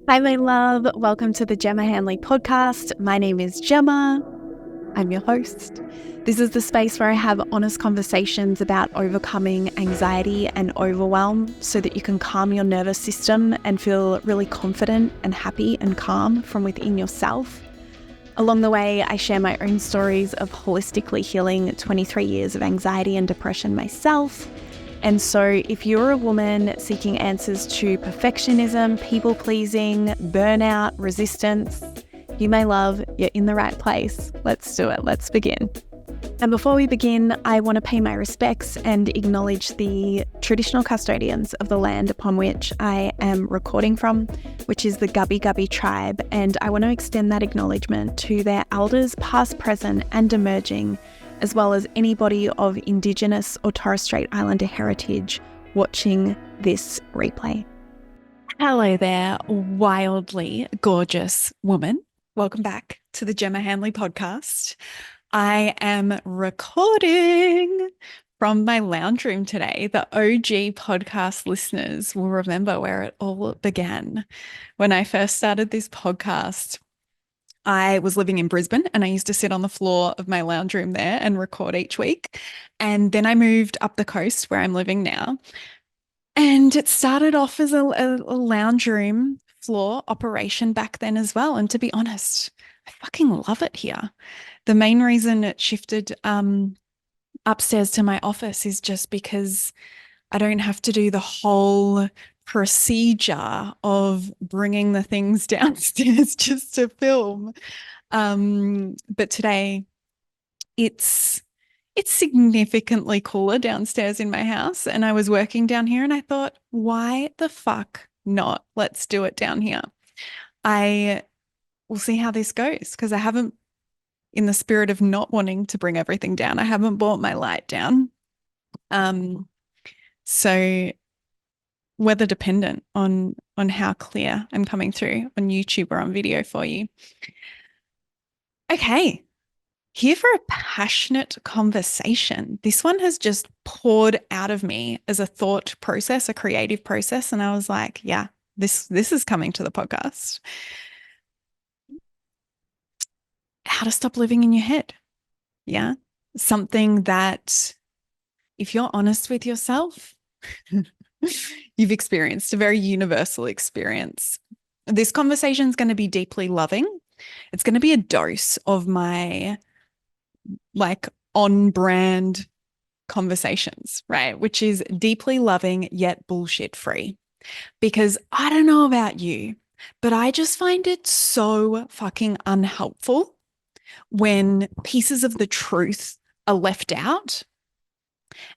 Hi, my love. Welcome to the Gemma Hanley podcast. My name is Gemma. I'm your host. This is the space where I have honest conversations about overcoming anxiety and overwhelm so that you can calm your nervous system and feel really confident and happy and calm from within yourself. Along the way, I share my own stories of holistically healing 23 years of anxiety and depression myself. And so if you're a woman seeking answers to perfectionism, people-pleasing, burnout, resistance, you may love, you're in the right place. Let's do it. Let's begin. And before we begin, I want to pay my respects and acknowledge the traditional custodians of the land upon which I am recording from, which is the Gubbi Gubbi tribe. And I want to extend that acknowledgement to their elders, past, present, and emerging, as well as anybody of Indigenous or Torres Strait Islander heritage watching this replay. Hello there, wildly gorgeous woman. Welcome back to the Gemma Hanley podcast. I am recording from my lounge room today. The OG podcast listeners will remember where it all began. When I first started this podcast, I was living in Brisbane and I used to sit on the floor of my lounge room there and record each week. And then I moved up the coast where I'm living now. And it started off as a lounge room floor operation back then as well. And to be honest, I fucking love it here. The main reason it shifted upstairs to my office is just because I don't have to do the whole procedure of bringing the things downstairs just to film. But today it's significantly cooler downstairs in my house, and I was working down here and I thought, why the fuck not? Let's do it down here. I will see how this goes because I haven't, in the spirit of not wanting to bring everything down, I haven't brought my light down. So weather dependent on how clear I'm coming through on YouTube or on video for you. Okay, here for a passionate conversation. This one has just poured out of me as a thought process, a creative process, and I was like, yeah, this is coming to the podcast. How to stop living in your head. Yeah, something that if you're honest with yourself, you've experienced a very universal experience. This conversation is going to be deeply loving. It's going to be a dose of my on brand conversations, right? Which is deeply loving yet bullshit free. Because I don't know about you, but I just find it so fucking unhelpful when pieces of the truth are left out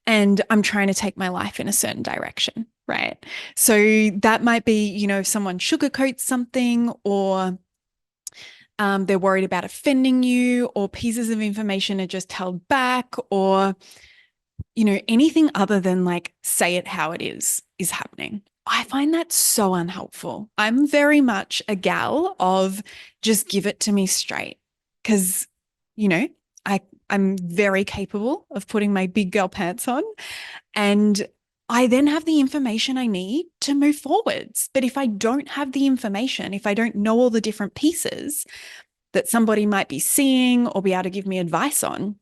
and I'm trying to take my life in a certain direction, right? So that might be, if someone sugarcoats something or they're worried about offending you, or pieces of information are just held back, or, anything other than say it how it is happening. I find that so unhelpful. I'm very much a gal of just give it to me straight because, I'm very capable of putting my big girl pants on, and I then have the information I need to move forwards. But if I don't have the information, if I don't know all the different pieces that somebody might be seeing or be able to give me advice on,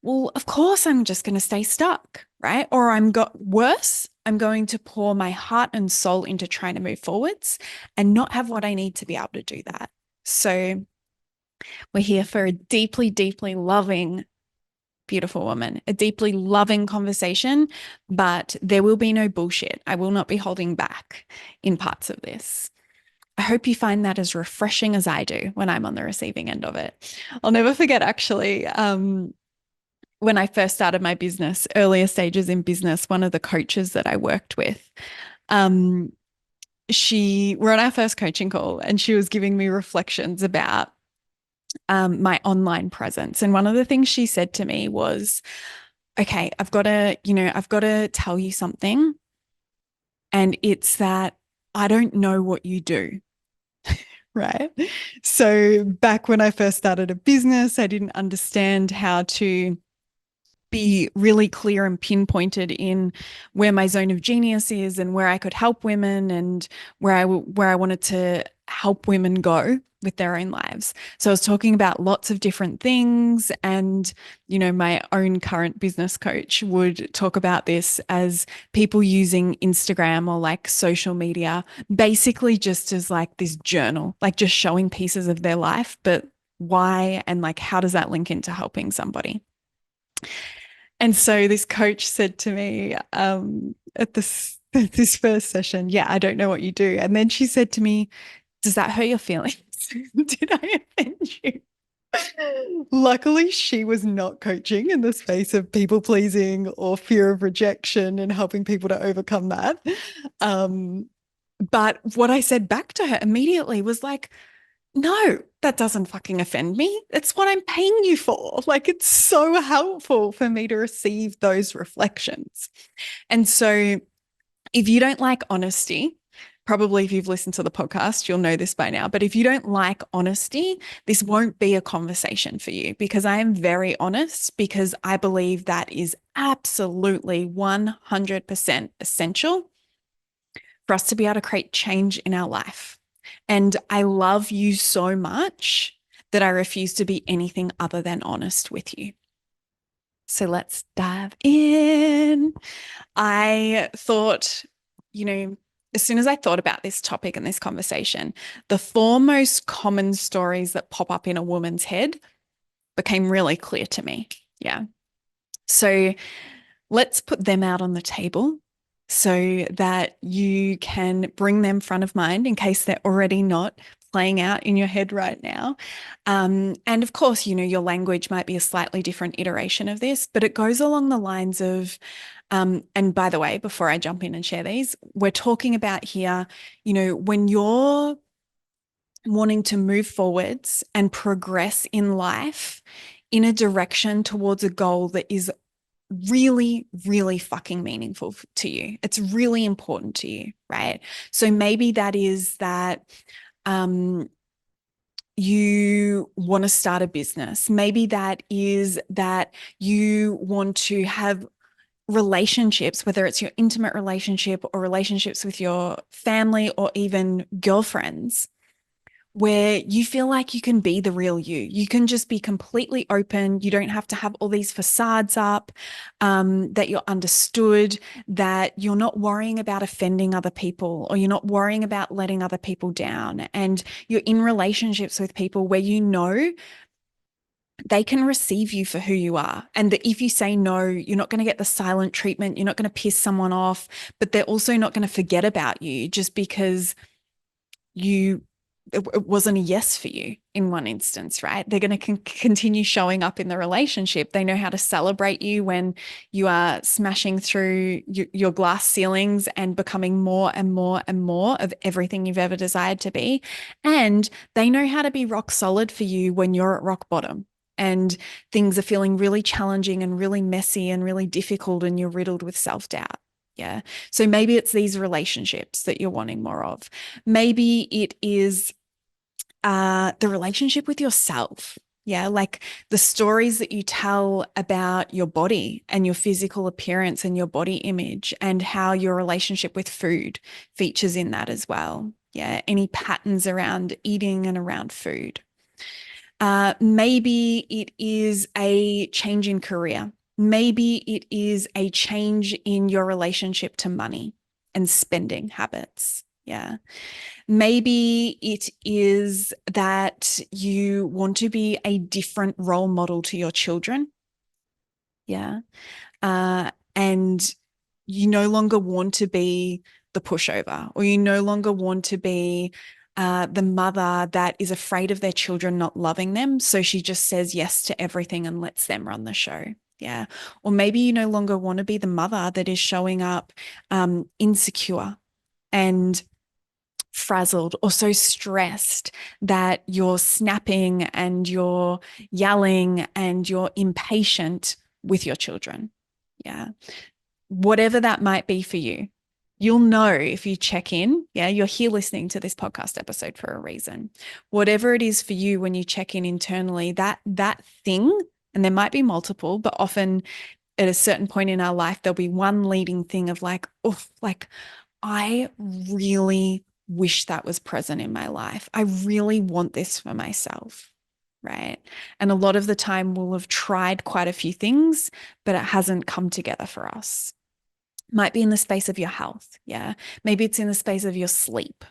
well, of course, I'm just going to stay stuck, right? Or I'm going to pour my heart and soul into trying to move forwards and not have what I need to be able to do that. So we're here for a deeply, deeply loving, beautiful woman, a deeply loving conversation, but there will be no bullshit. I will not be holding back in parts of this. I hope you find that as refreshing as I do when I'm on the receiving end of it. I'll never forget, actually, when I first started my business, earlier stages in business, one of the coaches that I worked with, we're on our first coaching call and she was giving me reflections about my online presence. And one of the things she said to me was, okay, I've got to tell you something. And it's that I don't know what you do. Right. So back when I first started a business, I didn't understand how to be really clear and pinpointed in where my zone of genius is and where I could help women and where I wanted to help women go with their own lives. So I was talking about lots of different things, and my own current business coach would talk about this as people using Instagram or like social media basically just as like this journal, like just showing pieces of their life, but why and like how does that link into helping somebody? And so this coach said to me at this first session, yeah, I don't know what you do. And then she said to me, does that hurt your feelings? Did I offend you? Luckily, she was not coaching in the space of people pleasing or fear of rejection and helping people to overcome that. But what I said back to her immediately was like, no, that doesn't fucking offend me. It's what I'm paying you for. Like, it's so helpful for me to receive those reflections. And so if you don't like honesty, probably if you've listened to the podcast, you'll know this by now. But if you don't like honesty, this won't be a conversation for you, because I am very honest, because I believe that is absolutely 100% essential for us to be able to create change in our life. And I love you so much that I refuse to be anything other than honest with you. So let's dive in. I thought, as soon as I thought about this topic and this conversation, the four most common stories that pop up in a woman's head became really clear to me. Yeah. So let's put them out on the table so that you can bring them front of mind in case they're already not playing out in your head right now. And of course, your language might be a slightly different iteration of this, but it goes along the lines of, and by the way, before I jump in and share these, we're talking about here, when you're wanting to move forwards and progress in life in a direction towards a goal that is really, really fucking meaningful to you. It's really important to you, right? So maybe that is that you want to start a business. Maybe that is that you want to have relationships, whether it's your intimate relationship or relationships with your family or even girlfriends, where you feel like you can be the real you. You can just be completely open. You don't have to have all these facades up, that you're understood, that you're not worrying about offending other people, or you're not worrying about letting other people down. And you're in relationships with people where they can receive you for who you are. And that if you say no, you're not going to get the silent treatment. You're not going to piss someone off, but they're also not going to forget about you just because it wasn't a yes for you in one instance, right? They're going to continue showing up in the relationship. They know how to celebrate you when you are smashing through your glass ceilings and becoming more and more and more of everything you've ever desired to be. And they know how to be rock solid for you when you're at rock bottom and things are feeling really challenging and really messy and really difficult and you're riddled with self-doubt. Yeah. So maybe it's these relationships that you're wanting more of. Maybe it is the relationship with yourself. Yeah. Like the stories that you tell about your body and your physical appearance and your body image, and how your relationship with food features in that as well. Yeah. Any patterns around eating and around food. Maybe it is a change in career. Maybe it is a change in your relationship to money and spending habits. Yeah. Maybe it is that you want to be a different role model to your children. Yeah. And you no longer want to be the pushover, or you no longer want to be the mother that is afraid of their children not loving them. So she just says yes to everything and lets them run the show. Yeah. Or maybe you no longer want to be the mother that is showing up insecure and frazzled or so stressed that you're snapping and you're yelling and you're impatient with your children. Yeah. Whatever that might be for you. You'll know if you check in. Yeah, you're here listening to this podcast episode for a reason. Whatever it is for you, when you check in internally, that thing, and there might be multiple, but often at a certain point in our life, there'll be one leading thing of like, oh, like I really wish that was present in my life. I really want this for myself, right? And a lot of the time we'll have tried quite a few things, but it hasn't come together for us. Might be in the space of your health. Yeah. Maybe it's in the space of your sleep,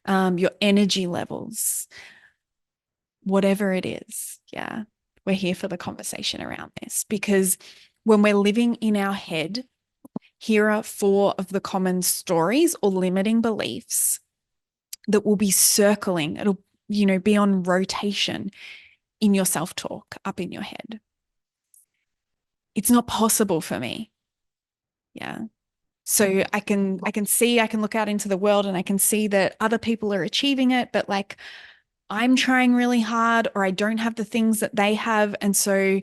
your energy levels, whatever it is. Yeah. We're here for the conversation around this because when we're living in our head, here are 4 of the common stories or limiting beliefs that will be circling. It'll, be on rotation in your self-talk up in your head. It's not possible for me. Yeah. So I can look out into the world and I can see that other people are achieving it, but like I'm trying really hard or I don't have the things that they have. And so,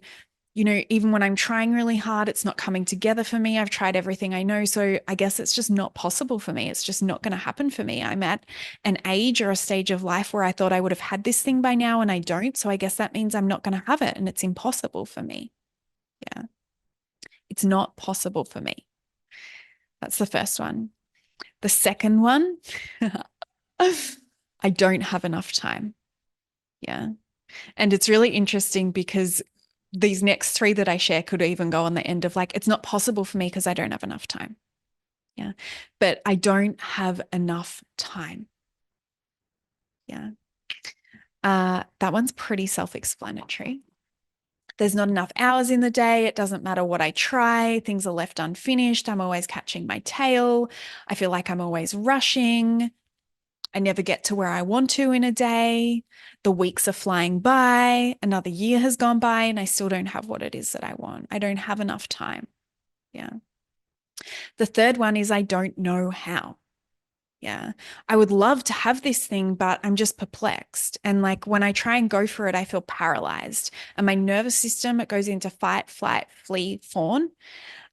even when I'm trying really hard, it's not coming together for me. I've tried everything I know. So I guess it's just not possible for me. It's just not going to happen for me. I'm at an age or a stage of life where I thought I would have had this thing by now and I don't. So I guess that means I'm not going to have it and it's impossible for me. Yeah. It's not possible for me. That's the first one. The second one, I don't have enough time. Yeah. And it's really interesting because these next 3 that I share could even go on the end of like, it's not possible for me because I don't have enough time. Yeah. But I don't have enough time. Yeah. That one's pretty self-explanatory. There's not enough hours in the day. It doesn't matter what I try. Things are left unfinished. I'm always catching my tail. I feel like I'm always rushing. I never get to where I want to in a day. The weeks are flying by. Another year has gone by and I still don't have what it is that I want. I don't have enough time. Yeah. The third one is I don't know how. Yeah. I would love to have this thing, but I'm just perplexed. And like when I try and go for it, I feel paralyzed. And my nervous system, it goes into fight, flight, flee, fawn.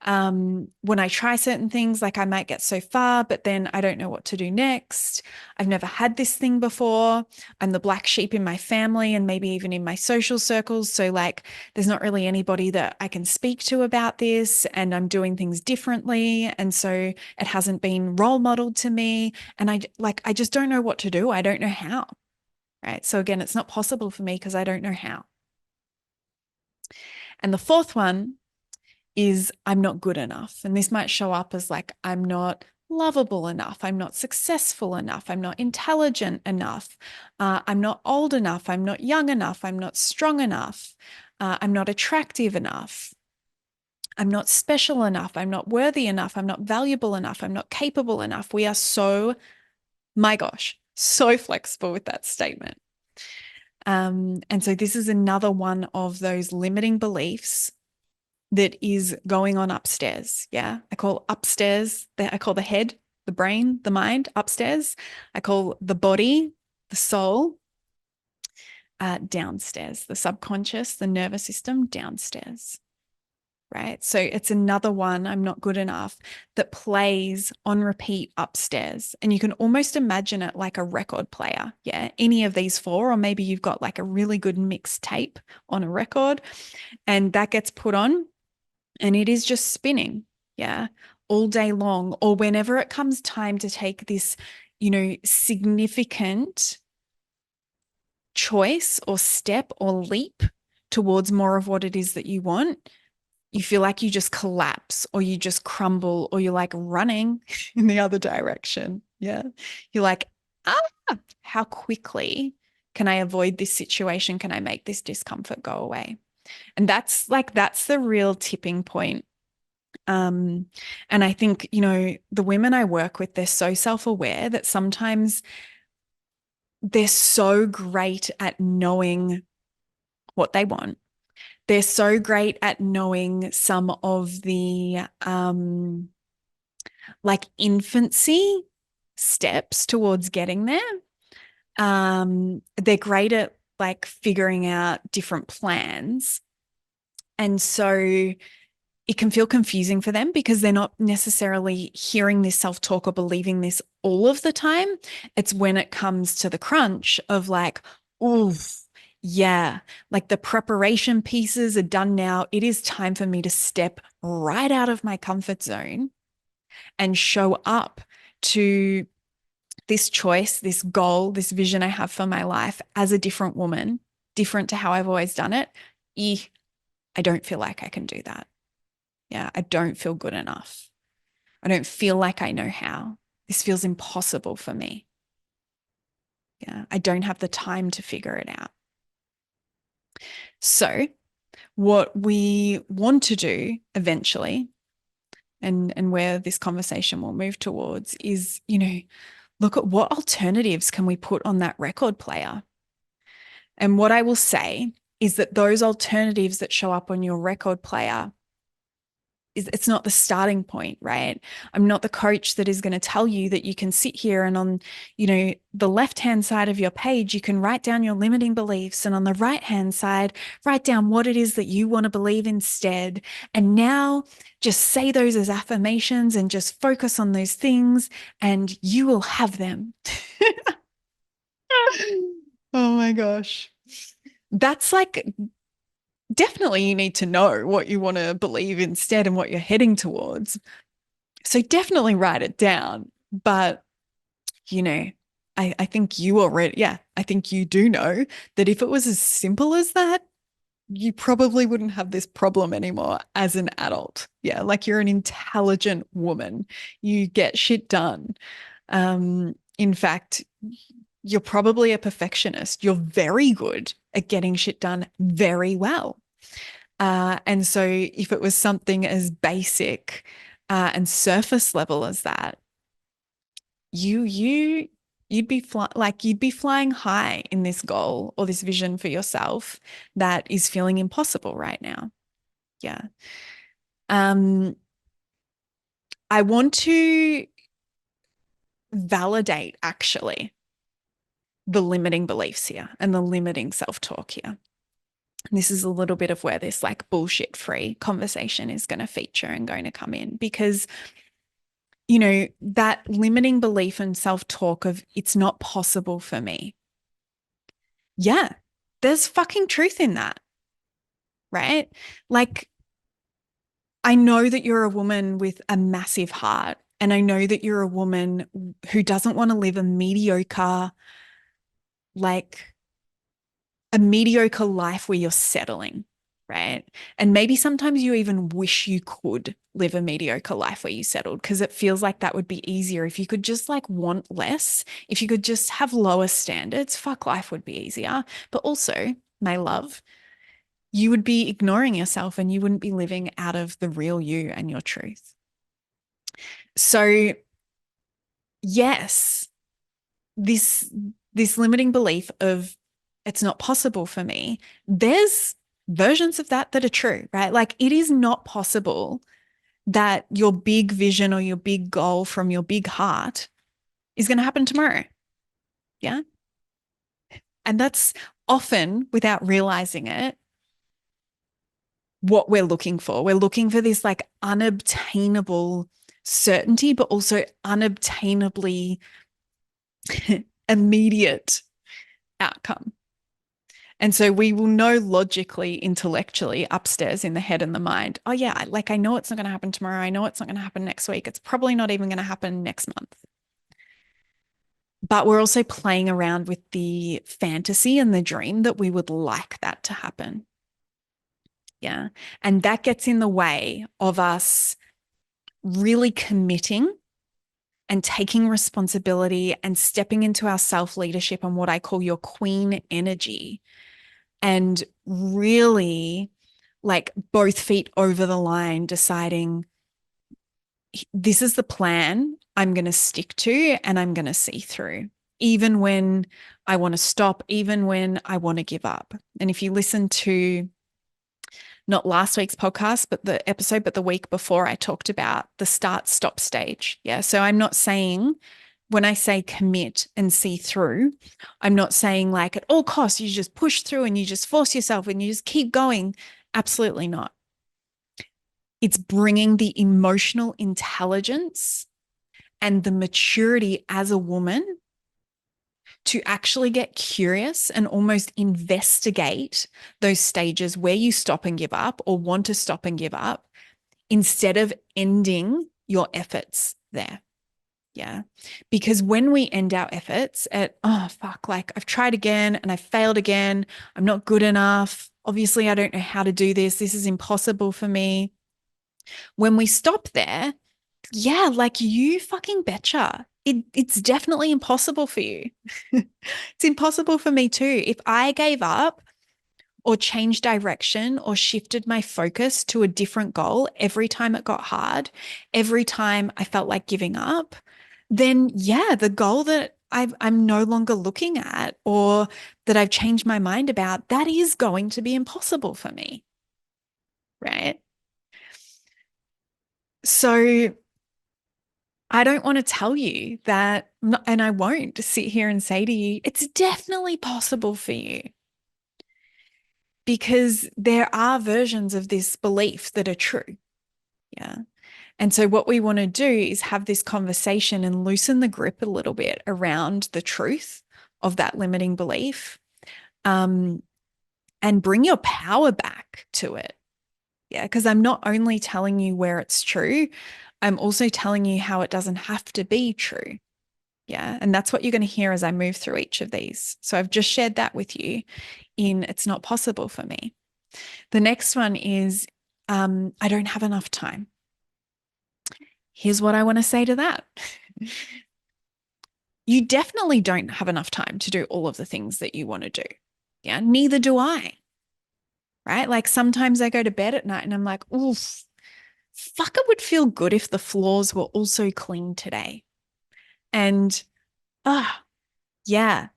When I try certain things, like I might get so far, but then I don't know what to do next. I've never had this thing before. I'm the black sheep in my family and maybe even in my social circles. So like there's not really anybody that I can speak to about this and I'm doing things differently. And so it hasn't been role modeled to me. And I just don't know what to do. I don't know how. Right. So again, it's not possible for me because I don't know how. And the fourth one is I'm not good enough. And this might show up as like, I'm not lovable enough. I'm not successful enough. I'm not intelligent enough. I'm not old enough. I'm not young enough. I'm not strong enough. I'm not attractive enough. I'm not special enough. I'm not worthy enough. I'm not valuable enough. I'm not capable enough. We are so, my gosh, so flexible with that statement. And so this is another one of those limiting beliefs that is going on upstairs. Yeah. I call upstairs, I call the head, the brain, the mind upstairs. I call the body, the soul, downstairs, the subconscious, the nervous system downstairs. Right. So it's another one, I'm not good enough, that plays on repeat upstairs. And you can almost imagine it like a record player. Yeah. Any of these 4, or maybe you've got like a really good mixed tape on a record and that gets put on. And it is just spinning, yeah, all day long, or whenever it comes time to take this, significant choice or step or leap towards more of what it is that you want, you feel like you just collapse or you just crumble or you're like running in the other direction. Yeah. You're like, how quickly can I avoid this situation? Can I make this discomfort go away? And that's the real tipping point. And I think, the women I work with, they're so self-aware that sometimes they're so great at knowing what they want. They're so great at knowing some of the like infancy steps towards getting there. They're great at like figuring out different plans. And so it can feel confusing for them because they're not necessarily hearing this self-talk or believing this all of the time. It's when it comes to the crunch of like, ooh, yeah, like the preparation pieces are done now. It is time for me to step right out of my comfort zone and show up to this choice, this goal, this vision I have for my life as a different woman, different to how I've always done it. I don't feel like I can do that. Yeah, I don't feel good enough. I don't feel like I know how. This feels impossible for me. Yeah, I don't have the time to figure it out. So, what we want to do eventually, and where this conversation will move towards, is, look at what alternatives can we put on that record player. And what I will say is that those alternatives that show up on your record player, it's not the starting point, right? I'm not the coach that is going to tell you that you can sit here and on, the left-hand side of your page, you can write down your limiting beliefs, and on the right-hand side, write down what it is that you want to believe instead. And now just say those as affirmations and just focus on those things and you will have them. Oh my gosh. That's like, definitely you need to know what you want to believe instead and what you're heading towards. So definitely write it down. But, I think you already, yeah, I think you do know that if it was as simple as that, you probably wouldn't have this problem anymore as an adult. Yeah, like you're an intelligent woman. You get shit done. In fact, you're probably a perfectionist. You're very good at getting shit done very well. And so if it was something as basic and surface level as that, you'd be you'd be flying high in this goal or this vision for yourself that is feeling impossible right now. Yeah. I want to validate actually the limiting beliefs here and the limiting self-talk here. This is a little bit of where this like bullshit free conversation is going to feature and going to come in, because that limiting belief and self-talk of it's not possible for me. Yeah, there's fucking truth in that, right? Like, I know that you're a woman with a massive heart, and I know that you're a woman who doesn't want to live a mediocre life where you're settling, right? And maybe sometimes you even wish you could live a mediocre life where you settled, because it feels like that would be easier. If you could just like want less, if you could just have lower standards, fuck, life would be easier. But also, my love, you would be ignoring yourself and you wouldn't be living out of the real you and your truth. So yes, this limiting belief of it's not possible for me, there's versions of that are true, right? Like, it is not possible that your big vision or your big goal from your big heart is going to happen tomorrow. Yeah. And that's often, without realizing it, what we're looking for. We're looking for this like unobtainable certainty, but also unobtainably immediate outcome. And so we will know logically, intellectually, upstairs in the head and the mind, oh yeah, like I know it's not going to happen tomorrow. I know it's not going to happen next week. It's probably not even going to happen next month. But we're also playing around with the fantasy and the dream that we would like that to happen. Yeah. And that gets in the way of us really committing and taking responsibility and stepping into our self-leadership and what I call your queen energy, and really like both feet over the line, deciding this is the plan I'm going to stick to and I'm going to see through, even when I want to stop, even when I want to give up. And if you listen to not last week's podcast, but the episode, but the week before, I talked about the start stop stage. Yeah. So I'm not saying, when I say commit and see through, I'm not saying like at all costs, you just push through and you just force yourself and you just keep going. Absolutely not. It's bringing the emotional intelligence and the maturity as a woman to actually get curious and almost investigate those stages where you stop and give up or want to stop and give up instead of ending your efforts there. Yeah. Because when we end our efforts at, oh, fuck, like I've tried again and I failed again. I'm not good enough. Obviously, I don't know how to do this. This is impossible for me. When we stop there, yeah, like you fucking betcha. It's definitely impossible for you. It's impossible for me too. If I gave up or changed direction or shifted my focus to a different goal every time it got hard, every time I felt like giving up, then yeah, the goal that I'm no longer looking at or that I've changed my mind about, that is going to be impossible for me, right? So I don't want to tell you that, and I won't sit here and say to you, it's definitely possible for you. Because there are versions of this belief that are true. Yeah. And so what we want to do is have this conversation and loosen the grip a little bit around the truth of that limiting belief, and bring your power back to it. Yeah. Because I'm not only telling you where it's true, I'm also telling you how it doesn't have to be true. Yeah. And that's what you're going to hear as I move through each of these. So I've just shared that with you in It's Not Possible for Me. The next one is, I don't have enough time. Here's what I want to say to that. You definitely don't have enough time to do all of the things that you want to do. Yeah, neither do I. Right? Like sometimes I go to bed at night and I'm like, oof, fuck, it would feel good if the floors were also clean today. And yeah,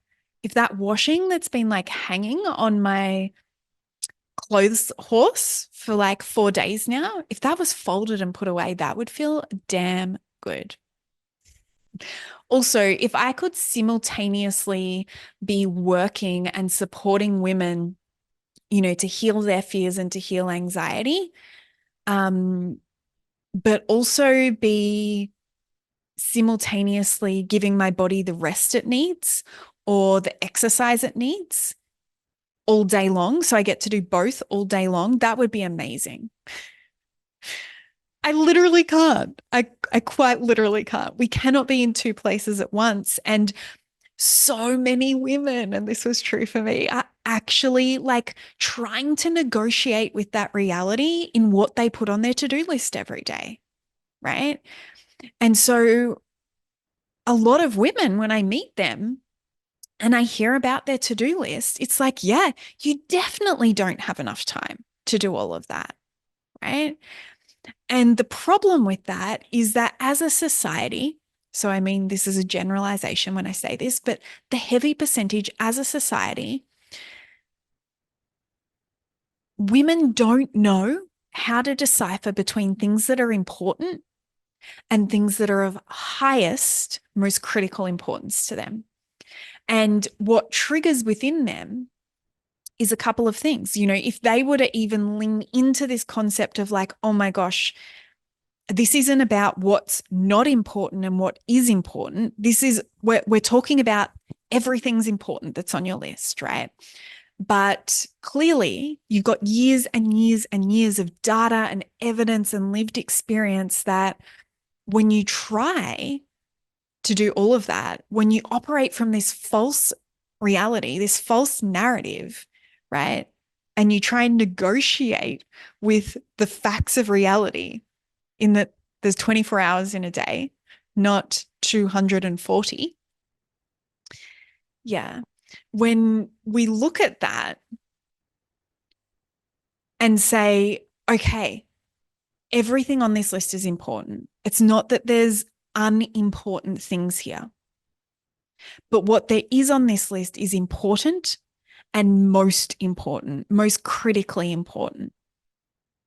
if that washing that's been like hanging on my clothes horse for like 4 days now, if that was folded and put away, that would feel damn good. Also, if I could simultaneously be working and supporting women, to heal their fears and to heal anxiety, but also be simultaneously giving my body the rest it needs or the exercise it needs all day long, so I get to do both all day long, that would be amazing. I literally can't. I quite literally can't. We cannot be in two places at once. And so many women, and this was true for me, are actually like trying to negotiate with that reality in what they put on their to-do list every day, right? And so a lot of women, when I meet them and I hear about their to-do list, it's like, yeah, you definitely don't have enough time to do all of that, right? And the problem with that is that as a society, so I mean, this is a generalization when I say this, but the heavy percentage as a society, women don't know how to decipher between things that are important and things that are of highest, most critical importance to them. And what triggers within them is a couple of things. If they were to even lean into this concept of like, oh my gosh, this isn't about what's not important and what is important. This is, we're talking about everything's important that's on your list, right? But clearly, you've got years and years and years of data and evidence and lived experience that when you try to do all of that, when you operate from this false reality, this false narrative, right? And you try and negotiate with the facts of reality, in that there's 24 hours in a day, not 240. Yeah. When we look at that and say, okay, everything on this list is important. It's not that there's unimportant things here, but what there is on this list is important and most important, most critically important.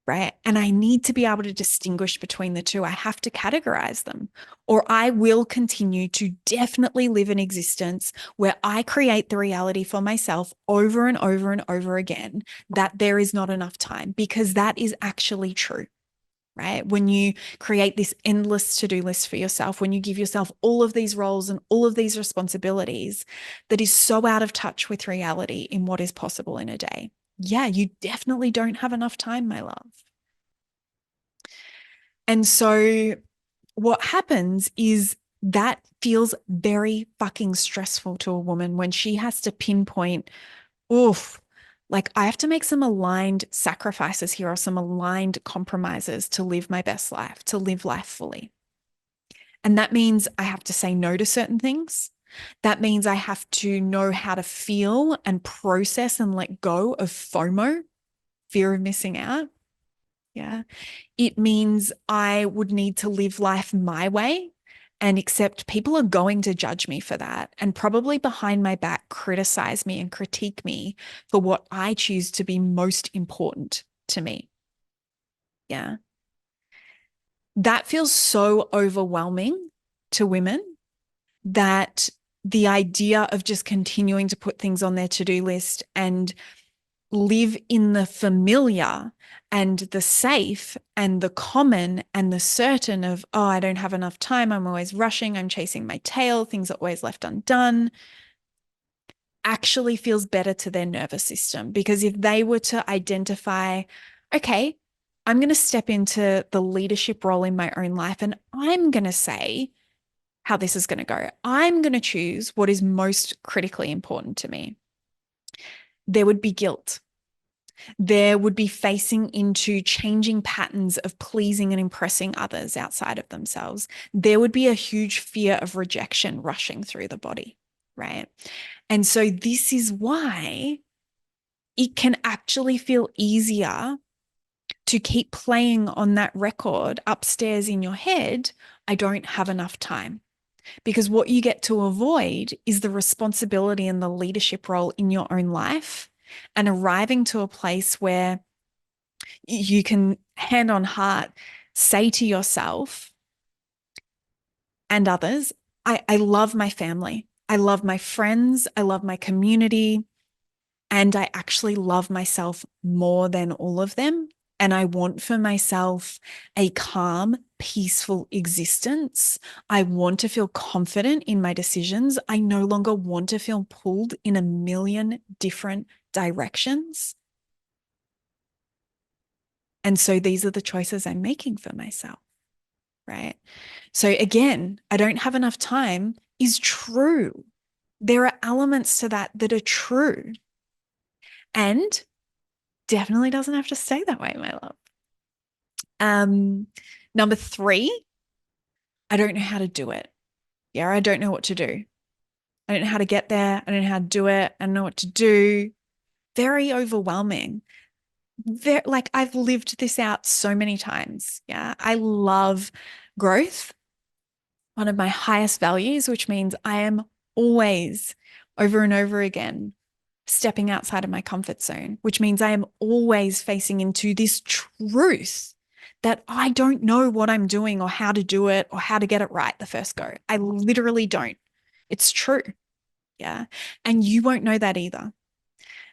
Right? And I need to be able to distinguish between the two. I have to categorize them, or I will continue to definitely live an existence where I create the reality for myself over and over and over again that there is not enough time, because that is actually true. right? When you create this endless to-do list for yourself, when you give yourself all of these roles and all of these responsibilities that is so out of touch with reality in what is possible in a day. Yeah, you definitely don't have enough time, my love. And so what happens is that feels very fucking stressful to a woman when she has to pinpoint, oof, like I have to make some aligned sacrifices here or some aligned compromises to live my best life, to live life fully. And that means I have to say no to certain things. That means I have to know how to feel and process and let go of FOMO, fear of missing out. Yeah. It means I would need to live life my way and accept people are going to judge me for that and probably behind my back criticize me and critique me for what I choose to be most important to me. Yeah. That feels so overwhelming to women that the idea of just continuing to put things on their to-do list and live in the familiar and the safe and the common and the certain of, oh, I don't have enough time. I'm always rushing. I'm chasing my tail. Things are always left undone, actually feels better to their nervous system. Because if they were to identify, okay, I'm going to step into the leadership role in my own life and I'm going to say how this is going to go. I'm going to choose what is most critically important to me. There would be guilt. There would be facing into changing patterns of pleasing and impressing others outside of themselves. There would be a huge fear of rejection rushing through the body, right? And so this is why it can actually feel easier to keep playing on that record upstairs in your head. I don't have enough time. Because what you get to avoid is the responsibility and the leadership role in your own life and arriving to a place where you can, hand on heart, say to yourself and others, I love my family. I love my friends. I love my community. And I actually love myself more than all of them. And I want for myself a calm, peaceful existence. I want to feel confident in my decisions. I no longer want to feel pulled in a million different directions. And so these are the choices I'm making for myself, right? So again, I don't have enough time is true. There are elements to that that are true. And definitely doesn't have to stay that way, my love. Number 3, I don't know how to do it. Yeah, I don't know what to do. I don't know how to get there. I don't know how to do it. I don't know what to do. Very overwhelming. Like I've lived this out so many times. Yeah, I love growth, one of my highest values, which means I am always over and over again stepping outside of my comfort zone, which means I am always facing into this truth that I don't know what I'm doing or how to do it or how to get it right the first go. I literally don't. It's true. Yeah. And you won't know that either.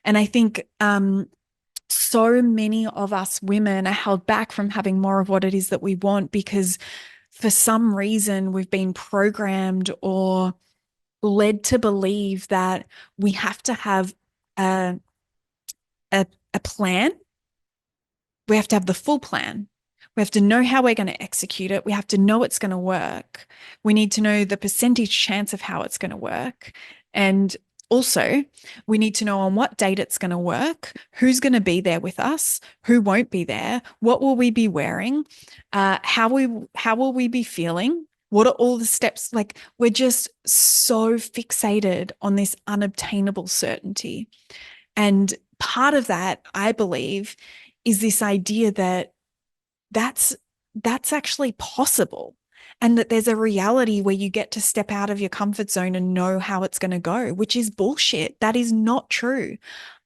And I think so many of us women are held back from having more of what it is that we want because for some reason we've been programmed or led to believe that we have to have a, a plan. We have to have the full plan. We have to know how we're going to execute it. We have to know it's going to work. We need to know the percentage chance of how it's going to work. And also, we need to know on what date it's going to work, who's going to be there with us, who won't be there, what will we be wearing, how will we be feeling, what are all the steps? Like we're just so fixated on this unobtainable certainty. And part of that, I believe, is this idea that that's actually possible and that there's a reality where you get to step out of your comfort zone and know how it's going to go, which is bullshit. That is not true.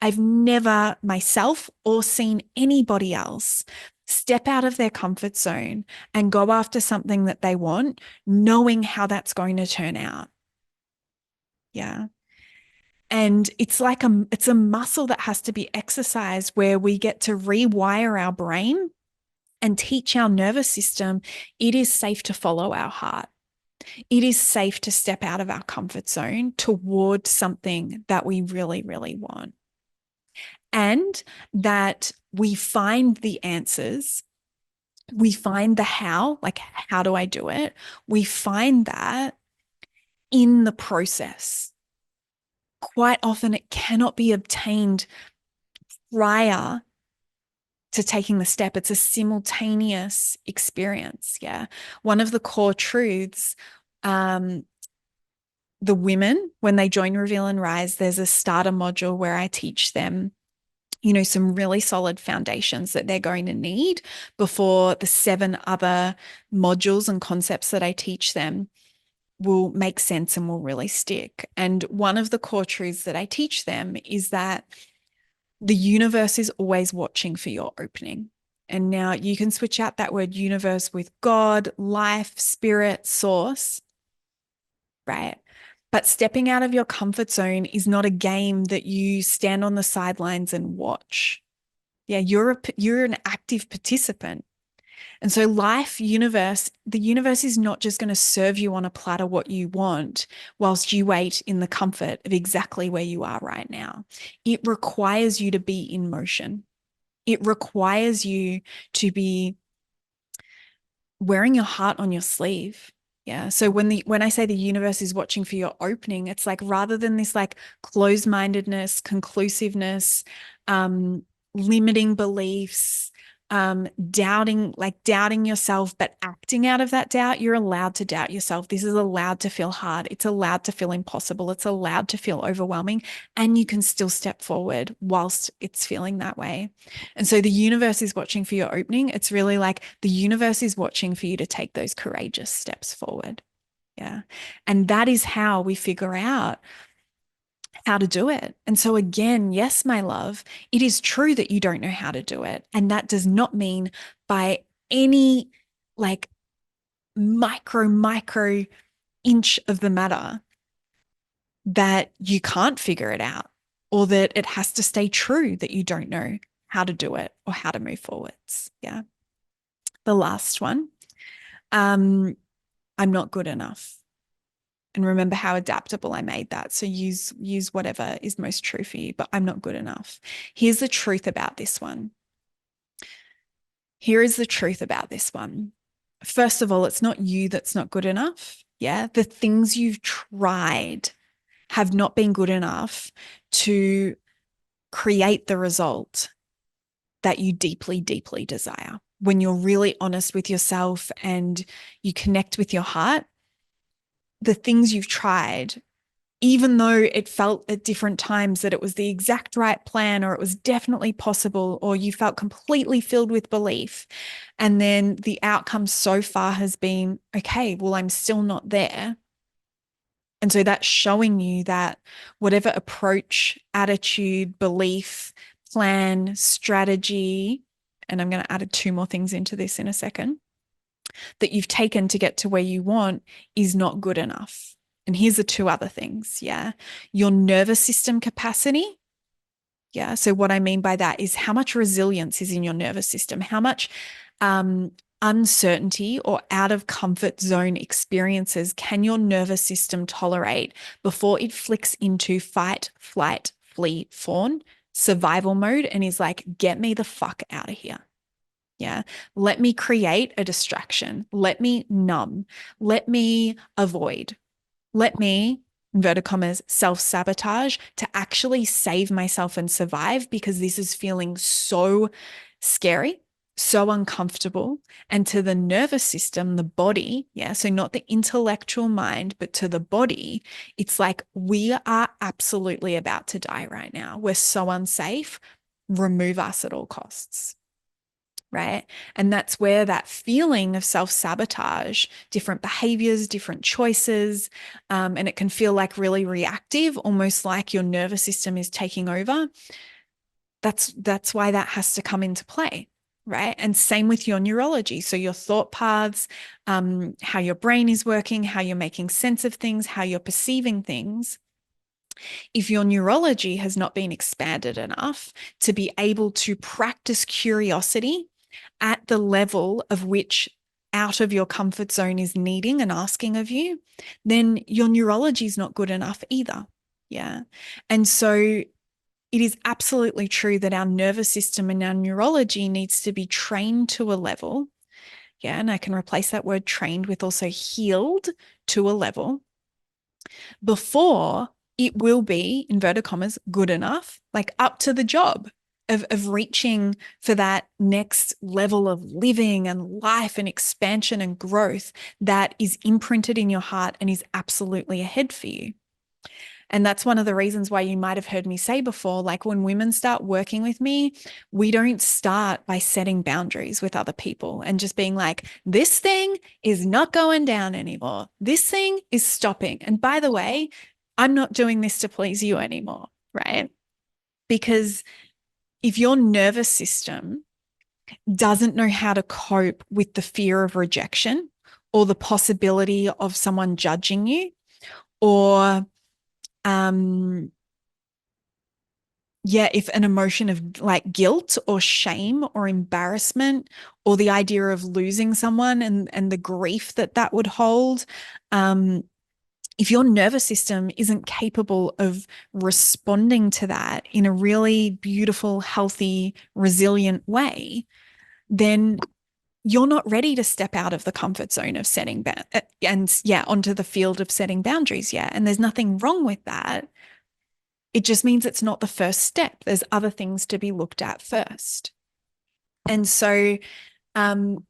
I've never myself or seen anybody else step out of their comfort zone and go after something that they want, knowing how that's going to turn out. Yeah. And it's like it's a muscle that has to be exercised where we get to rewire our brain and teach our nervous system it is safe to follow our heart. It is safe to step out of our comfort zone toward something that we really, really want. And that we find the answers, we find the how, like, how do I do it? We find that in the process. Quite often it cannot be obtained prior to taking the step. It's a simultaneous experience. Yeah. One of the core truths, the women, when they join Reveal and Rise, there's a starter module where I teach them, some really solid foundations that they're going to need before the 7 other modules and concepts that I teach them will make sense and will really stick. And one of the core truths that I teach them is that the universe is always watching for your opening. And now you can switch out that word universe with God, life, spirit, source, right? But stepping out of your comfort zone is not a game that you stand on the sidelines and watch. Yeah, you're an active participant. And so the universe is not just going to serve you on a platter what you want whilst you wait in the comfort of exactly where you are right now. It requires you to be in motion. It requires you to be wearing your heart on your sleeve. Yeah. So when I say the universe is watching for your opening, it's like, rather than this like closed-mindedness, conclusiveness, limiting beliefs, doubting yourself, but acting out of that doubt, you're allowed to doubt yourself. This is allowed to feel hard. It's allowed to feel impossible. It's allowed to feel overwhelming, and you can still step forward whilst it's feeling that way. And so the universe is watching for your opening. It's really like the universe is watching for you to take those courageous steps forward. Yeah. And that is how we figure out how to do it. And so again, yes, my love, it is true that you don't know how to do it. And that does not mean by any like micro inch of the matter that you can't figure it out, or that it has to stay true that you don't know how to do it or how to move forwards. Yeah. The last one, I'm not good enough. And remember how adaptable I made that. So use whatever is most true for you, but I'm not good enough. Here's the truth about this one. Here is the truth about this one. First of all, it's not you that's not good enough. Yeah. The things you've tried have not been good enough to create the result that you deeply, deeply desire. When you're really honest with yourself and you connect with your heart, the things you've tried, even though it felt at different times that it was the exact right plan, or it was definitely possible, or you felt completely filled with belief, and then the outcome so far has been, okay, well, I'm still not there. And so that's showing you that whatever approach, attitude, belief, plan, strategy, and I'm going to add 2 more things into this in a second, that you've taken to get to where you want is not good enough. And here's the 2 other things. Yeah. Your nervous system capacity. Yeah. So what I mean by that is how much resilience is in your nervous system, how much uncertainty or out of comfort zone experiences can your nervous system tolerate before it flicks into fight, flight, flee, fawn, survival mode, and is like, get me the fuck out of here. Yeah. Let me create a distraction. Let me numb. Let me avoid. Let me, inverted commas, self-sabotage to actually save myself and survive, because this is feeling so scary, so uncomfortable. And to the nervous system, the body, yeah, so not the intellectual mind, but to the body, it's like, we are absolutely about to die right now. We're so unsafe. Remove us at all costs. Right. And that's where that feeling of self-sabotage, different behaviors, different choices, and it can feel like really reactive, almost like your nervous system is taking over. That's why that has to come into play. Right. And same with your neurology. So your thought paths, how your brain is working, how you're making sense of things, how you're perceiving things. If your neurology has not been expanded enough to be able to practice curiosity at the level of which out of your comfort zone is needing and asking of you, then your neurology is not good enough either. Yeah. And so it is absolutely true that our nervous system and our neurology needs to be trained to a level. Yeah. And I can replace that word trained with also healed to a level before it will be, inverted commas, good enough, like up to the job of reaching for that next level of living and life and expansion and growth that is imprinted in your heart and is absolutely ahead for you. And that's one of the reasons why you might have heard me say before, like when women start working with me, we don't start by setting boundaries with other people and just being like, this thing is not going down anymore. This thing is stopping. And by the way, I'm not doing this to please you anymore, right? Because if your nervous system doesn't know how to cope with the fear of rejection or the possibility of someone judging you or if an emotion of like guilt or shame or embarrassment or the idea of losing someone and the grief that would hold, if your nervous system isn't capable of responding to that in a really beautiful, healthy, resilient way, then you're not ready to step out of the comfort zone of setting onto the field of setting boundaries yet. And there's nothing wrong with that. It just means it's not the first step. There's other things to be looked at first. And so the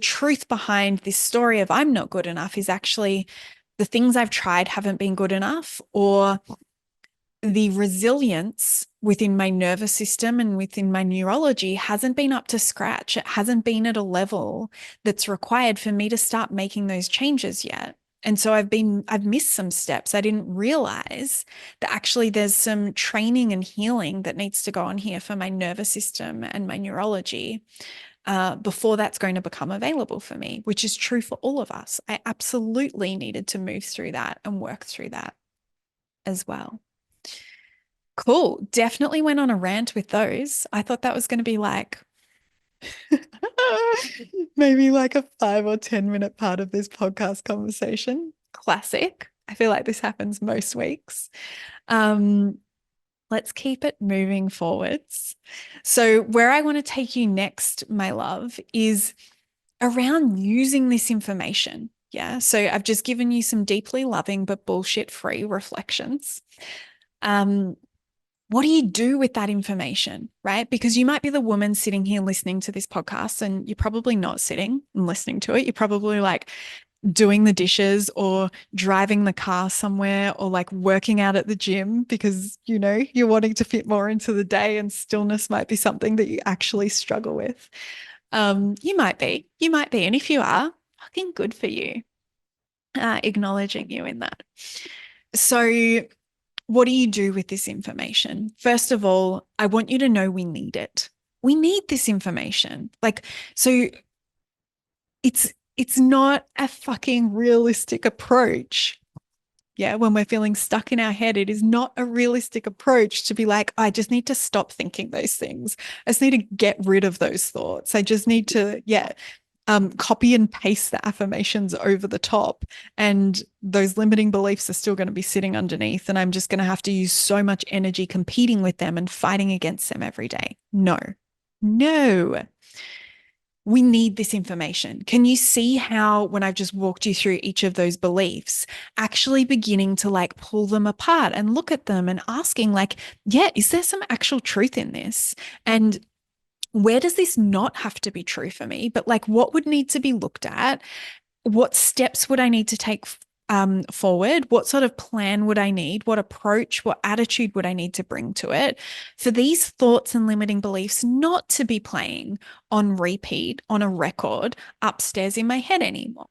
truth behind this story of I'm not good enough is actually the things I've tried haven't been good enough, or the resilience within my nervous system and within my neurology hasn't been up to scratch. It hasn't been at a level that's required for me to start making those changes yet. And so I've missed some steps. I didn't realize that actually there's some training and healing that needs to go on here for my nervous system and my neurology before that's going to become available for me, which is true for all of us. I absolutely needed to move through that and work through that as well. Cool. Definitely went on a rant with those. I thought that was going to be like maybe like a 5 or 10 minute part of this podcast conversation. Classic. I feel like this happens most weeks. Let's keep it moving forwards. So where I want to take you next, my love, is around using this information. Yeah. So I've just given you some deeply loving but bullshit-free reflections. What do you do with that information, right? Because you might be the woman sitting here listening to this podcast and you're probably not sitting and listening to it. You're probably like doing the dishes or driving the car somewhere or like working out at the gym because, you're wanting to fit more into the day and stillness might be something that you actually struggle with. You might be. And if you are, fucking good for you. Acknowledging you in that. So what do you do with this information? First of all, I want you to know we need it. We need this information. So it's not a fucking realistic approach. Yeah, when we're feeling stuck in our head, it is not a realistic approach to be like, I just need to stop thinking those things. I just need to get rid of those thoughts. I just need to, copy and paste the affirmations over the top. And those limiting beliefs are still going to be sitting underneath. And I'm just going to have to use so much energy competing with them and fighting against them every day. No. We need this information. Can you see how when I've just walked you through each of those beliefs, actually beginning to pull them apart and look at them and asking is there some actual truth in this? And where does this not have to be true for me? But what would need to be looked at? What steps would I need to take forward? What sort of plan would I need? What approach, what attitude would I need to bring to it for these thoughts and limiting beliefs not to be playing on repeat on a record upstairs in my head anymore?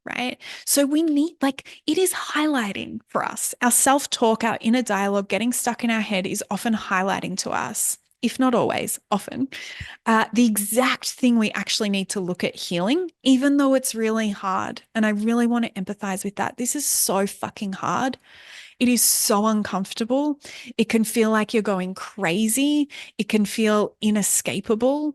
Right? So we need, it is highlighting for us. Our self-talk, our inner dialogue, getting stuck in our head is often highlighting to us, if not always, often, the exact thing we actually need to look at healing, even though it's really hard. And I really want to empathize with that. This is so fucking hard. It is so uncomfortable. It can feel like you're going crazy. It can feel inescapable.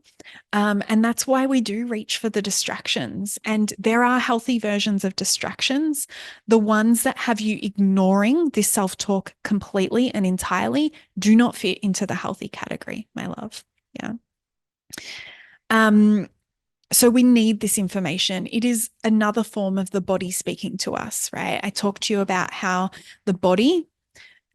And that's why we do reach for the distractions. And there are healthy versions of distractions. The ones that have you ignoring this self-talk completely and entirely do not fit into the healthy category, my love. Yeah. So we need this information. It is another form of the body speaking to us, right? I talked to you about how the body,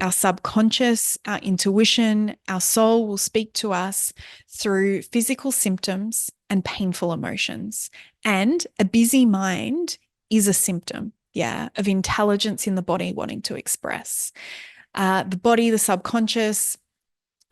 our subconscious, our intuition, our soul will speak to us through physical symptoms and painful emotions. And a busy mind is a symptom, yeah, of intelligence in the body wanting to express. The body, the subconscious,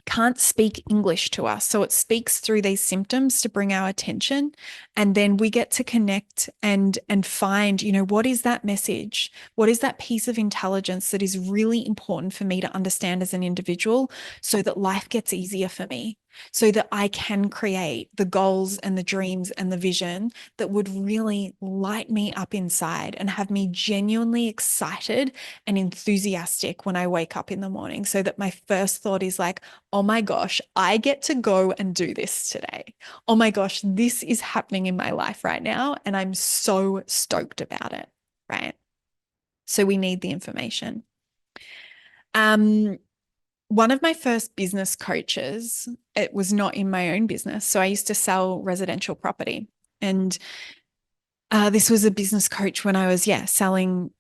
can't speak English to us. So it speaks through these symptoms to bring our attention. And then we get to connect and find, what is that message? What is that piece of intelligence that is really important for me to understand as an individual so that life gets easier for me, so that I can create the goals and the dreams and the vision that would really light me up inside and have me genuinely excited and enthusiastic when I wake up in the morning, so that my first thought is like, oh my gosh, I get to go and do this today. Oh my gosh, this is happening in my life right now, and I'm so stoked about it, right? So we need the information. One of my first business coaches, it was not in my own business. So I used to sell residential property. And this was a business coach when I was, selling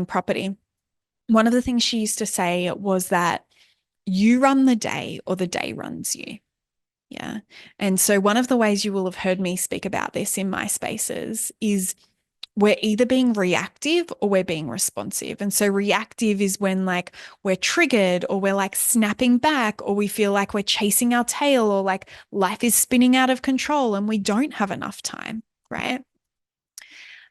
property. One of the things she used to say was that you run the day or the day runs you. Yeah. And so one of the ways you will have heard me speak about this in my spaces is we're either being reactive or we're being responsive. And so reactive is when like we're triggered or we're like snapping back or we feel like we're chasing our tail or like life is spinning out of control and we don't have enough time, right?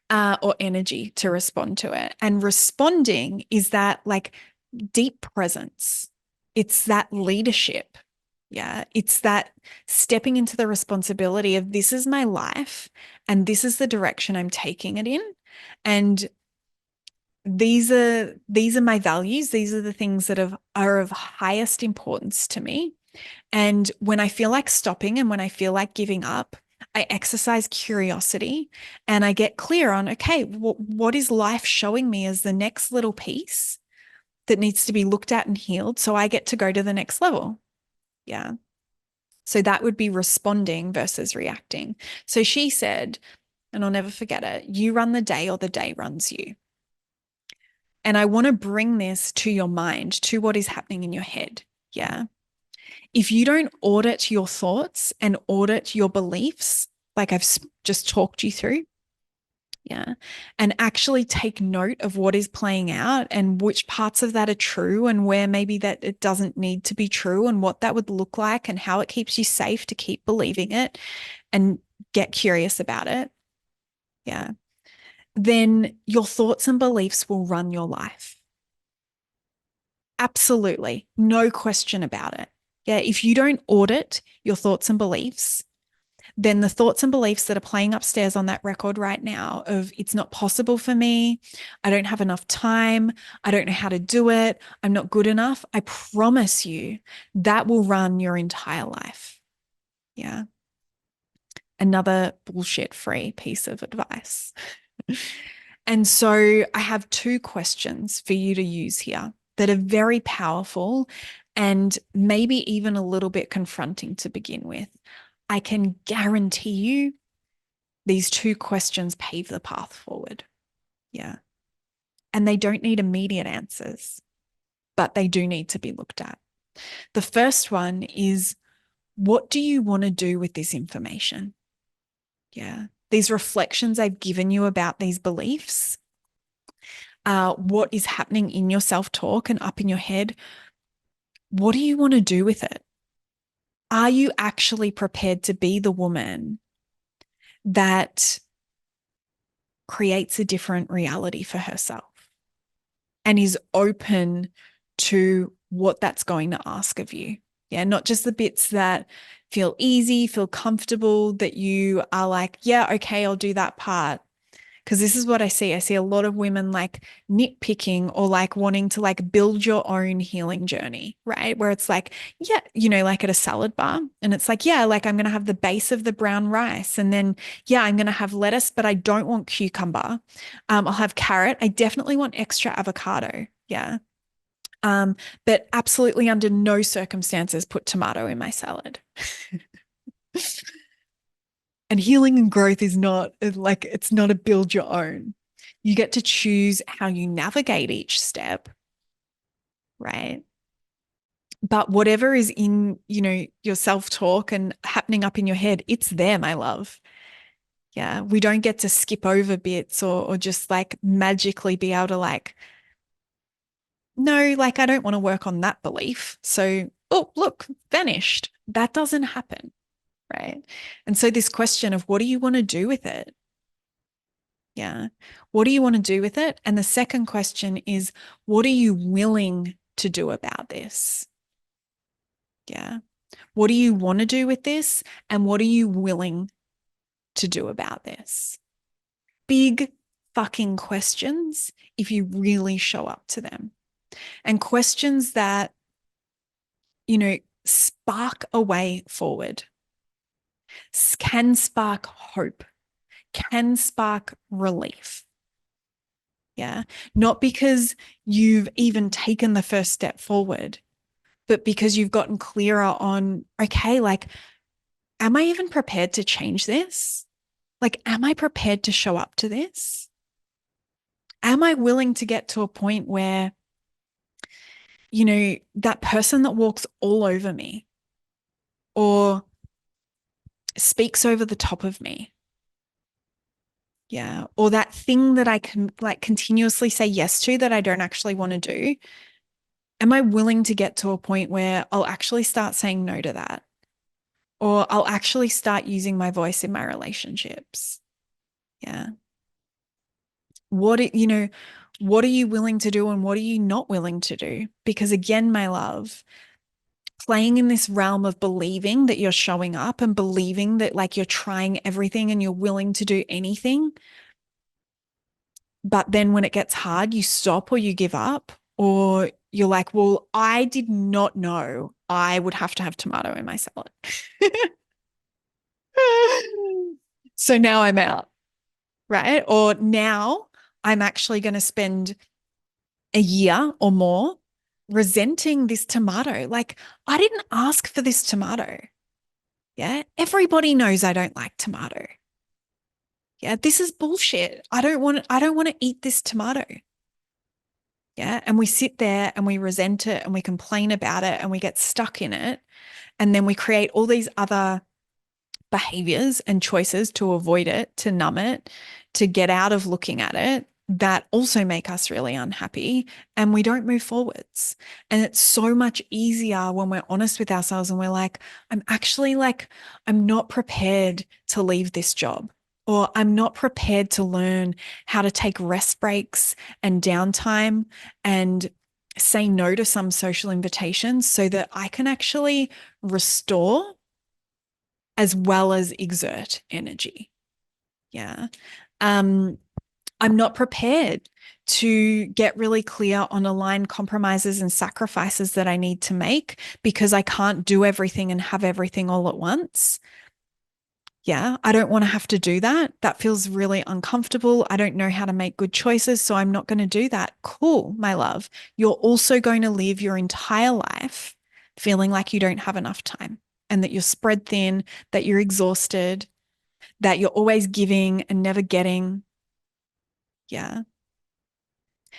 Or energy to respond to it. And responding is that like deep presence. It's that leadership. Yeah, it's that stepping into the responsibility of this is my life and this is the direction I'm taking it in. And these are my values. These are the things that are of highest importance to me. And when I feel like stopping and when I feel like giving up, I exercise curiosity and I get clear on, okay, what is life showing me as the next little piece that needs to be looked at and healed so I get to go to the next level? Yeah. So that would be responding versus reacting. So she said, and I'll never forget it, you run the day or the day runs you. And I want to bring this to your mind, to what is happening in your head. Yeah. If you don't audit your thoughts and audit your beliefs, like I've just talked you through, yeah, and actually take note of what is playing out and which parts of that are true and where maybe that it doesn't need to be true and what that would look like and how it keeps you safe to keep believing it and get curious about it, yeah, then your thoughts and beliefs will run your life. Absolutely. No question about it. Yeah. If you don't audit your thoughts and beliefs, then the thoughts and beliefs that are playing upstairs on that record right now of it's not possible for me, I don't have enough time, I don't know how to do it, I'm not good enough, I promise you that will run your entire life. Yeah. Another bullshit-free piece of advice. And so I have two questions for you to use here that are very powerful and maybe even a little bit confronting to begin with. I can guarantee you these two questions pave the path forward. Yeah. And they don't need immediate answers, but they do need to be looked at. The first one is, what do you want to do with this information? Yeah. These reflections I've given you about these beliefs, what is happening in your self-talk and up in your head, what do you want to do with it? Are you actually prepared to be the woman that creates a different reality for herself and is open to what that's going to ask of you? Yeah, not just the bits that feel easy, feel comfortable, that you are like, yeah, okay, I'll do that part. Because this is what I see. I see a lot of women like nitpicking or like wanting to like build your own healing journey, right? Where it's like, yeah, like at a salad bar. And it's like, yeah, like I'm going to have the base of the brown rice. And then, yeah, I'm going to have lettuce, but I don't want cucumber. I'll have carrot. I definitely want extra avocado. Yeah. But absolutely under no circumstances put tomato in my salad. And healing and growth is not like, it's not a build your own. You get to choose how you navigate each step, right? But whatever is in, your self-talk and happening up in your head, it's there, my love. Yeah. We don't get to skip over bits or just like magically be able to like, no, like I don't want to work on that belief. So, oh, look, vanished. That doesn't happen. Right. And so this question of what do you want to do with it? Yeah. What do you want to do with it? And the second question is, what are you willing to do about this? Yeah. What do you want to do with this? And what are you willing to do about this? Big fucking questions if you really show up to them. And questions that, spark a way forward, can spark hope, can spark relief. Yeah. Not because you've even taken the first step forward, but because you've gotten clearer on, okay, like, am I even prepared to change this? Like, am I prepared to show up to this? Am I willing to get to a point where, that person that walks all over me or speaks over the top of me, yeah, or that thing that I can like continuously say yes to that I don't actually want to do, am I willing to get to a point where I'll actually start saying no to that? Or I'll actually start using my voice in my relationships. Yeah. What are you willing to do and what are you not willing to do? Because again, my love, playing in this realm of believing that you're showing up and believing that like you're trying everything and you're willing to do anything. But then when it gets hard, you stop or you give up, or you're like, well, I did not know I would have to have tomato in my salad. So now I'm out, right? Or now I'm actually going to spend a year or more resenting this tomato. Like, I didn't ask for this tomato. Yeah. Everybody knows I don't like tomato. Yeah. This is bullshit. I don't want to eat this tomato. Yeah. And we sit there and we resent it and we complain about it and we get stuck in it. And then we create all these other behaviors and choices to avoid it, to numb it, to get out of looking at it that also make us really unhappy and we don't move forwards. And it's so much easier when we're honest with ourselves and we're like, I'm not prepared to leave this job. Or I'm not prepared to learn how to take rest breaks and downtime and say no to some social invitations so that I can actually restore as well as exert energy. Yeah. I'm not prepared to get really clear on aligned compromises and sacrifices that I need to make because I can't do everything and have everything all at once. Yeah, I don't want to have to do that. That feels really uncomfortable. I don't know how to make good choices, so I'm not going to do that. Cool, my love. You're also going to live your entire life feeling like you don't have enough time and that you're spread thin, that you're exhausted, that you're always giving and never getting. Yeah.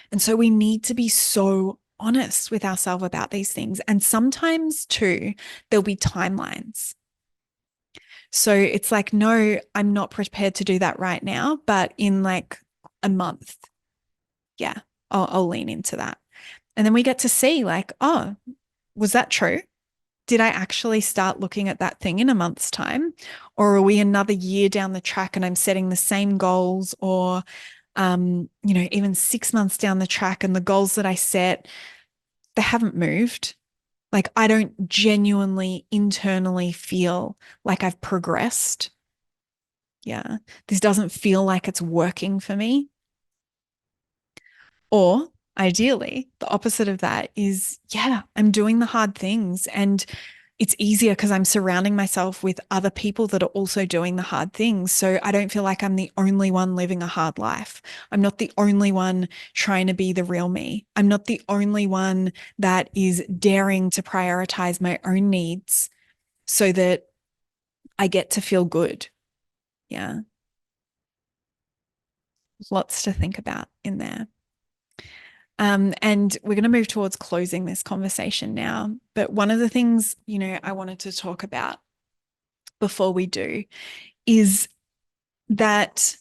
And so we need to be so honest with ourselves about these things. And sometimes too, there'll be timelines. So it's like, no, I'm not prepared to do that right now, but in like a month, yeah, I'll lean into that. And then we get to see like, oh, was that true? Did I actually start looking at that thing in a month's time? Or are we another year down the track and I'm setting the same goals or, even 6 months down the track and the goals that I set, they haven't moved. Like I don't genuinely internally feel like I've progressed. Yeah. This doesn't feel like it's working for me. Or ideally, the opposite of that is, yeah, I'm doing the hard things and it's easier because I'm surrounding myself with other people that are also doing the hard things. So I don't feel like I'm the only one living a hard life. I'm not the only one trying to be the real me. I'm not the only one that is daring to prioritize my own needs so that I get to feel good. Yeah. Lots to think about in there. And we're going to move towards closing this conversation now. But one of the things, I wanted to talk about before we do is that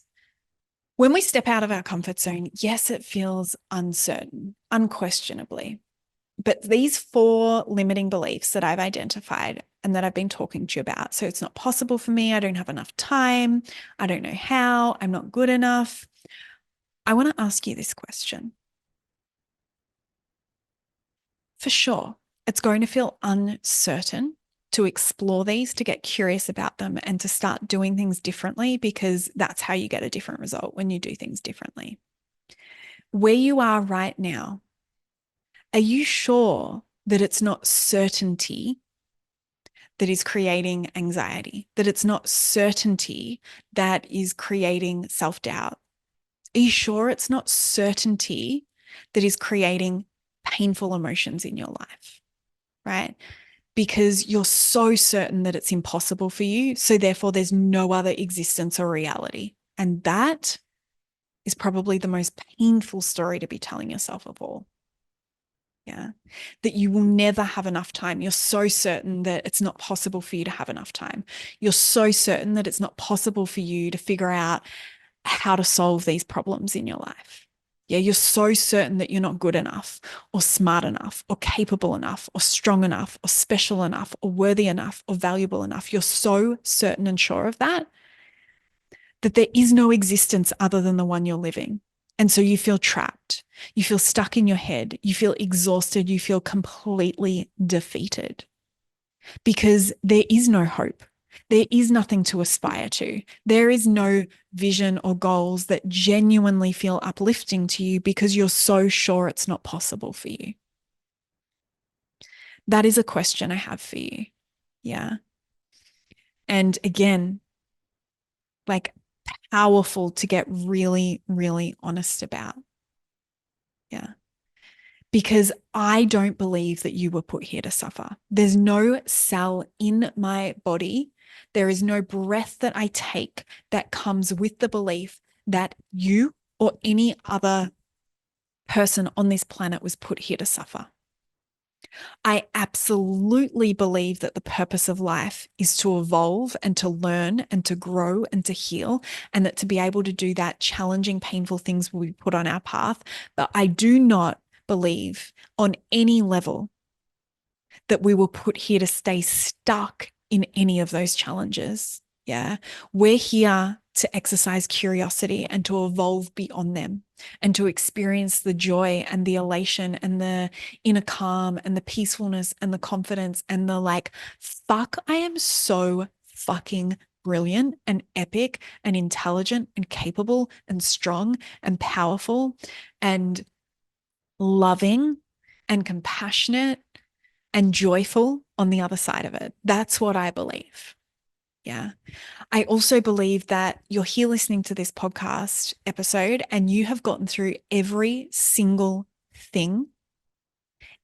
when we step out of our comfort zone, yes, it feels uncertain, unquestionably. But these 4 limiting beliefs that I've identified and that I've been talking to you about, so it's not possible for me, I don't have enough time, I don't know how, I'm not good enough. I want to ask you this question. For sure, it's going to feel uncertain to explore these, to get curious about them, and to start doing things differently, because that's how you get a different result when you do things differently. Where you are right now, are you sure that it's not certainty that is creating anxiety, that it's not certainty that is creating self-doubt? Are you sure it's not certainty that is creating painful emotions in your life, right? Because you're so certain that it's impossible for you. So therefore, there's no other existence or reality. And that is probably the most painful story to be telling yourself of all. Yeah. That you will never have enough time. You're so certain that it's not possible for you to have enough time. You're so certain that it's not possible for you to figure out how to solve these problems in your life. Yeah, you're so certain that you're not good enough or smart enough or capable enough or strong enough or special enough or worthy enough or valuable enough. You're so certain and sure of that there is no existence other than the one you're living. And so you feel trapped. You feel stuck in your head. You feel exhausted. You feel completely defeated because there is no hope. There is nothing to aspire to. There is no vision or goals that genuinely feel uplifting to you because you're so sure it's not possible for you. That is a question I have for you. Yeah. And again, like, powerful to get really, really honest about. Yeah. Because I don't believe that you were put here to suffer. There's no cell in my body. There is no breath that I take that comes with the belief that you or any other person on this planet was put here to suffer. I absolutely believe that the purpose of life is to evolve and to learn and to grow and to heal, and that to be able to do that, challenging, painful things will be put on our path. But I do not believe on any level that we were put here to stay stuck in any of those challenges. Yeah. We're here to exercise curiosity and to evolve beyond them and to experience the joy and the elation and the inner calm and the peacefulness and the confidence and the like, fuck, I am so fucking brilliant and epic and intelligent and capable and strong and powerful and loving and compassionate and joyful on the other side of it. That's what I believe. Yeah. I also believe that you're here listening to this podcast episode and you have gotten through every single thing,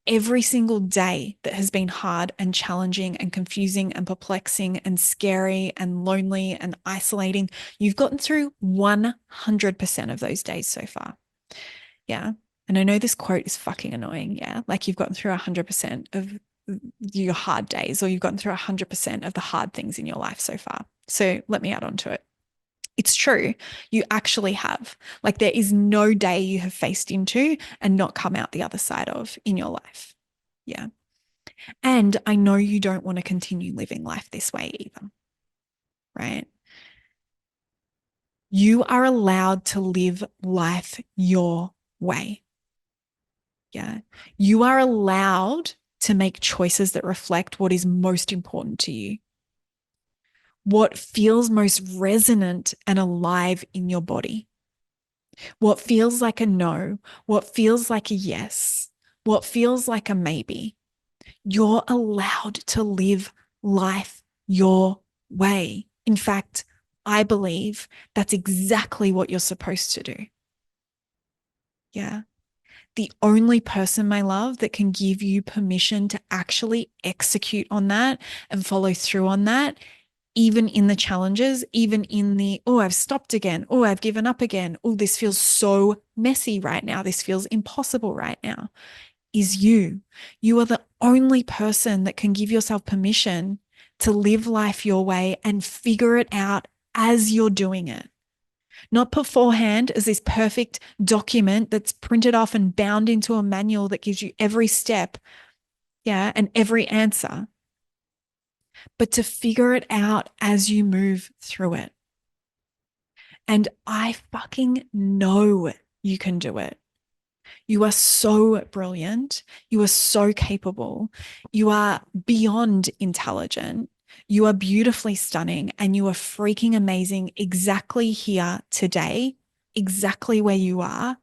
every single day that has been hard and challenging and confusing and perplexing and scary and lonely and isolating. You've gotten through 100% of those days so far. Yeah. And I know this quote is fucking annoying. Yeah. Like, you've gotten through 100% of your hard days, or you've gotten through 100% of the hard things in your life so far. So let me add on to it. It's true. You actually have. Like, there is no day you have faced into and not come out the other side of in your life. Yeah. And I know you don't want to continue living life this way either. Right? You are allowed to live life your way. Yeah. You are allowed to make choices that reflect what is most important to you. what feels most resonant and alive in your body. What feels like a no, what feels like a yes, what feels like a maybe. You're allowed to live life your way. In fact, I believe that's exactly what you're supposed to do. Yeah. The only person, my love, that can give you permission to actually execute on that and follow through on that, even in the challenges, even in the, oh, I've stopped again. Oh, I've given up again. Oh, this feels so messy right now. This feels impossible right now, is you. You are the only person that can give yourself permission to live life your way and figure it out as you're doing it. Not beforehand as this perfect document that's printed off and bound into a manual that gives you every step, and every answer, but to figure it out as you move through it. And I fucking know you can do it. You are so brilliant. You are so capable. You are beyond intelligent. You are beautifully stunning, and you are freaking amazing exactly here today, exactly where you are.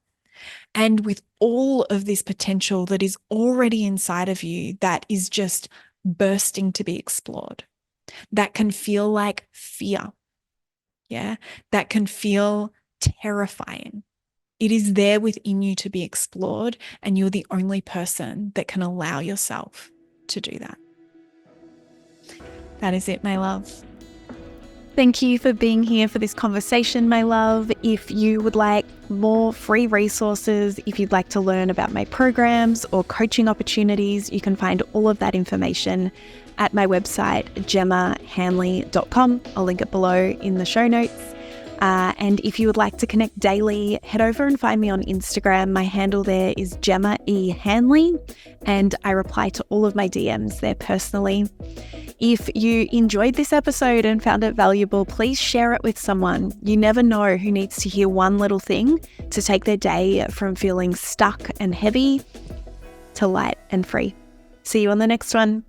And with all of this potential that is already inside of you, that is just bursting to be explored, that can feel like fear. Yeah. That can feel terrifying. It is there within you to be explored, and you're the only person that can allow yourself to do that. That is it, my love. Thank you for being here for this conversation, my love. If you would like more free resources, if you'd like to learn about my programs or coaching opportunities, you can find all of that information at my website, gemmahanley.com. I'll link it below in the show notes. And if you would like to connect daily, head over and find me on Instagram. My handle there is Gemma E. Hanley, and I reply to all of my DMs there personally. If you enjoyed this episode and found it valuable, please share it with someone. You never know who needs to hear one little thing to take their day from feeling stuck and heavy to light and free. See you on the next one.